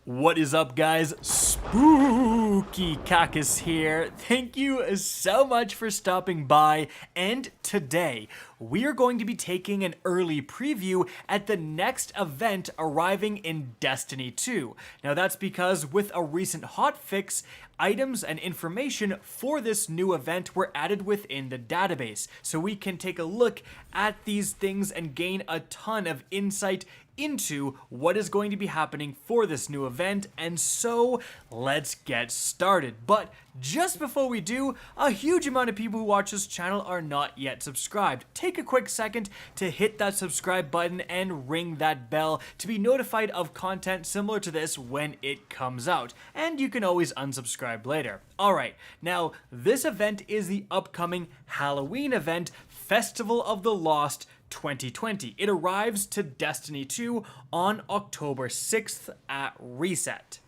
What is up, guys? Spooky Cactus here. Thank you so much for stopping by, and today we are going to be taking an early preview at the next event arriving in Destiny 2. Now that's because with a recent hotfix, items and information for this new event were added within the database, so we can take a look at these things and gain a ton of insight into what is going to be happening for this new event. And so let's get started. But just before we do, a huge amount of people who watch this channel are not yet subscribed. Take a quick second to hit that subscribe button and ring that bell to be notified of content similar to this when it comes out. And you can always unsubscribe later. Alright, now this event is the upcoming Halloween event, Festival of the Lost 2020. It arrives to Destiny 2 on October 6th at reset.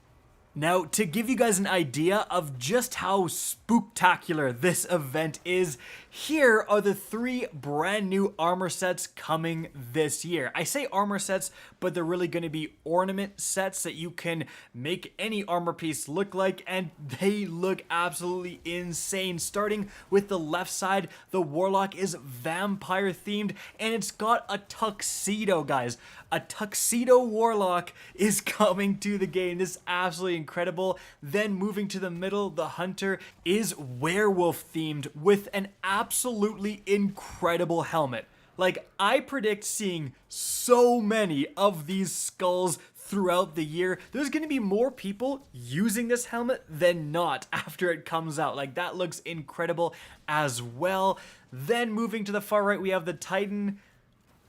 Now, to give you guys an idea of just how spooktacular this event is, here are the 3 brand new armor sets coming this year. I say armor sets, but they're really going to be ornament sets that you can make any armor piece look like, and they look absolutely insane. Starting with the left side, the Warlock is vampire themed, and it's got a tuxedo, guys. A tuxedo Warlock is coming to the game. This is absolutely incredible. Then moving to the middle, the Hunter is werewolf themed with an absolutely incredible helmet. Like, I predict seeing so many of these skulls throughout the year. There's going to be more people using this helmet than not after it comes out. Like, that looks incredible as well. Then moving to the far right, we have the Titan,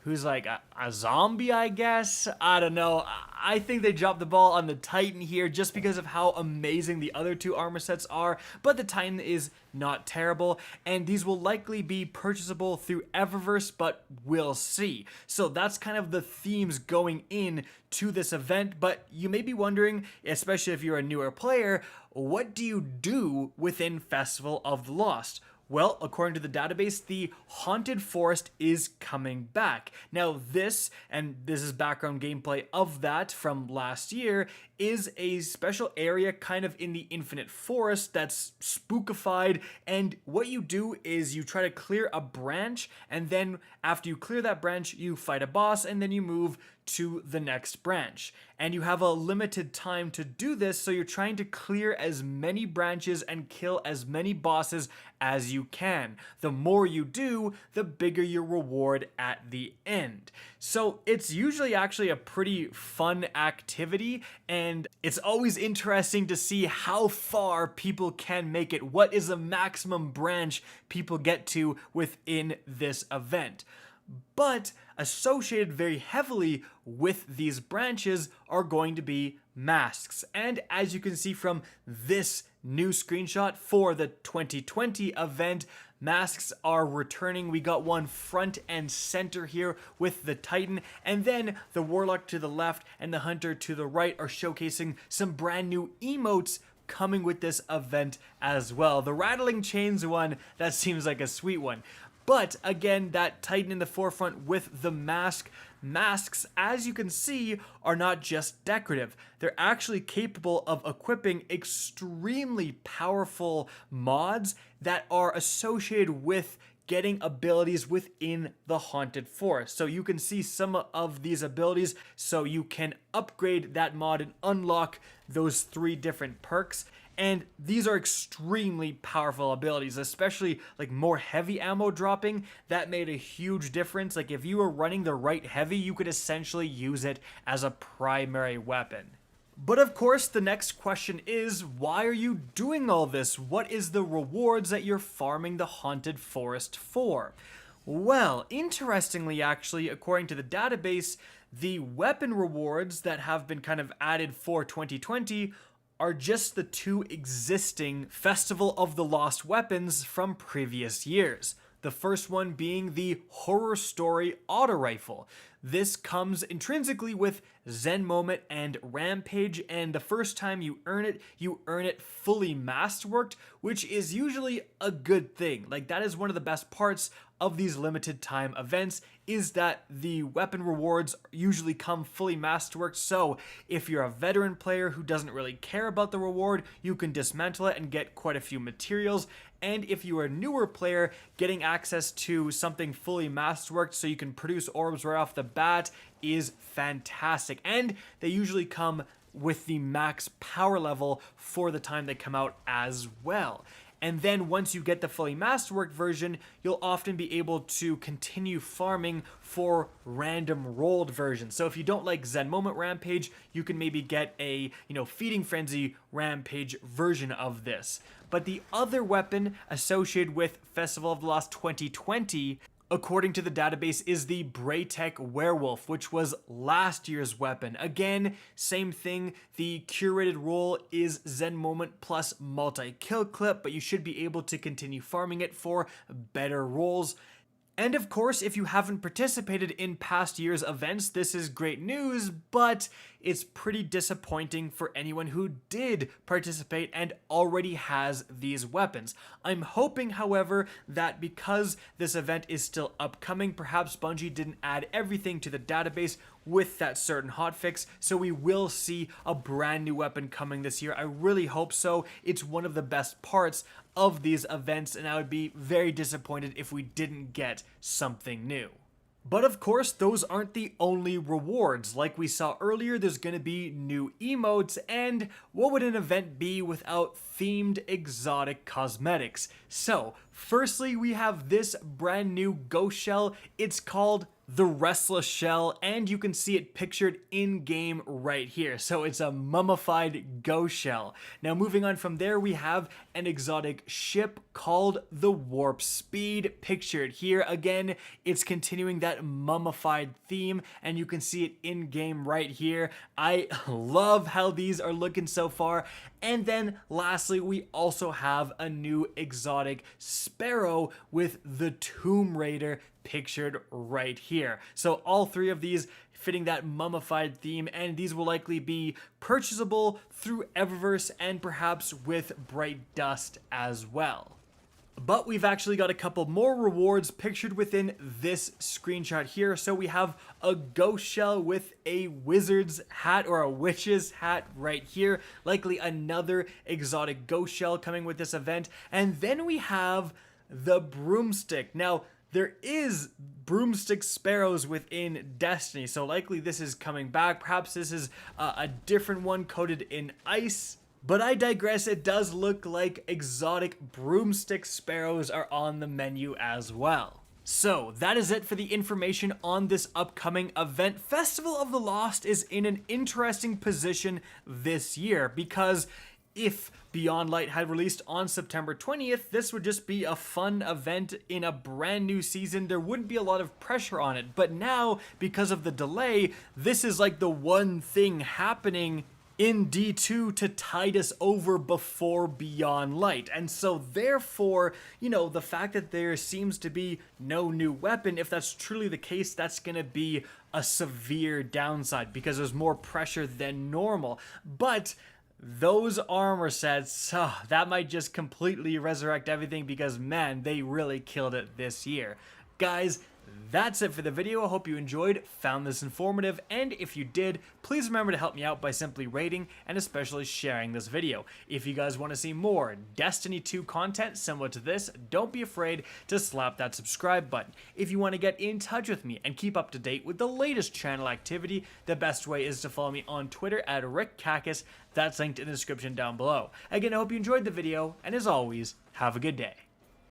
who's like a zombie, I guess. I don't know. I think they dropped the ball on the Titan here just because of how amazing the other 2 armor sets are, but the Titan is not terrible, and these will likely be purchasable through Eververse, but we'll see. So that's kind of the themes going in to this event, but you may be wondering, especially if you're a newer player, what do you do within Festival of the Lost? Well, according to the database, the Haunted Forest is coming back. Now this, and this is background gameplay of that from last year, is a special area kind of in the Infinite Forest that's spookified, and what you do is you try to clear a branch, and then after you clear that branch, you fight a boss, and then you move to the next branch. And you have a limited time to do this, so you're trying to clear as many branches and kill as many bosses as you can. The more you do, the bigger your reward at the end. So it's usually actually a pretty fun activity, and it's always interesting to see how far people can make it. What is the maximum branch people get to within this event? But associated very heavily with these branches are going to be masks. And as you can see from this new screenshot for the 2020 event, masks are returning. We got one front and center here with the Titan, and then the Warlock to the left and the Hunter to the right are showcasing some brand new emotes coming with this event as well. The Rattling Chains one, that seems like a sweet one. But again, that Titan in the forefront with the masks, as you can see, are not just decorative. They're actually capable of equipping extremely powerful mods that are associated with getting abilities within the Haunted Forest. So you can see some of these abilities, so you can upgrade that mod and unlock those 3 different perks. And these are extremely powerful abilities, especially like more heavy ammo dropping. That made a huge difference. Like if you were running the right heavy, you could essentially use it as a primary weapon. But of course, the next question is, why are you doing all this? What is the rewards that you're farming the Haunted Forest for? Well, interestingly, actually, according to the database, the weapon rewards that have been kind of added for 2020 are just the 2 existing Festival of the Lost weapons from previous years. The first one being the Horror Story Auto Rifle. This comes intrinsically with Zen Moment and Rampage, and the first time you earn it fully masterworked, which is usually a good thing. Like, that is one of the best parts of these limited time events is that the weapon rewards usually come fully masterworked. So if you're a veteran player who doesn't really care about the reward, you can dismantle it and get quite a few materials. And if you are a newer player, getting access to something fully masterworked so you can produce orbs right off the bat is fantastic. And they usually come with the max power level for the time they come out as well. And then once you get the fully masterworked version, you'll often be able to continue farming for random rolled versions. So if you don't like Zen Moment Rampage, you can maybe get a, Feeding Frenzy Rampage version of this. But the other weapon associated with Festival of the Lost 2020, according to the database, is the Braytech Werewolf, which was last year's weapon. Again, same thing. The curated role is Zen Moment plus multi-kill clip, but you should be able to continue farming it for better rolls. And of course, if you haven't participated in past year's events, this is great news, but it's pretty disappointing for anyone who did participate and already has these weapons. I'm hoping, however, that because this event is still upcoming, perhaps Bungie didn't add everything to the database with that certain hotfix, so we will see a brand new weapon coming this year. I really hope so. It's one of the best parts of these events, and I would be very disappointed if we didn't get something new. But of course, those aren't the only rewards. Like we saw earlier, there's going to be new emotes, and what would an event be without themed exotic cosmetics? So, firstly, we have this brand new ghost shell. It's called the Restless Shell, and you can see it pictured in-game right here. So it's a mummified ghost shell. Now moving on from there, we have an exotic ship called the Warp Speed, pictured here. Again, it's continuing that mummified theme, and you can see it in-game right here. I love how these are looking so far. And then lastly, we also have a new exotic Sparrow with the Tomb Raider pictured right here. So all three of these fitting that mummified theme, and these will likely be purchasable through Eververse and perhaps with Bright Dust as well. But we've actually got a couple more rewards pictured within this screenshot here. So we have a ghost shell with a wizard's hat or a witch's hat right here. Likely another exotic ghost shell coming with this event. And then we have the broomstick. Now, there is broomstick sparrows within Destiny, so likely this is coming back. Perhaps this is a different one coated in ice. But I digress, it does look like exotic broomstick sparrows are on the menu as well. So that is it for the information on this upcoming event. Festival of the Lost is in an interesting position this year because if Beyond Light had released on September 20th, this would just be a fun event in a brand new season. There wouldn't be a lot of pressure on it. But now, because of the delay, this is like the one thing happening in D2 to tide us over before Beyond Light. And so therefore, the fact that there seems to be no new weapon, if that's truly the case, that's going to be a severe downside because there's more pressure than normal. But those armor sets, that might just completely resurrect everything because, man, they really killed it this year. Guys, that's it for the video. I hope you enjoyed, found this informative, and if you did, please remember to help me out by simply rating and especially sharing this video. If you guys want to see more Destiny 2 content similar to this, don't be afraid to slap that subscribe button. If you want to get in touch with me and keep up to date with the latest channel activity, the best way is to follow me on Twitter at RickKakis. That's linked in the description down below. Again, I hope you enjoyed the video, and as always, have a good day.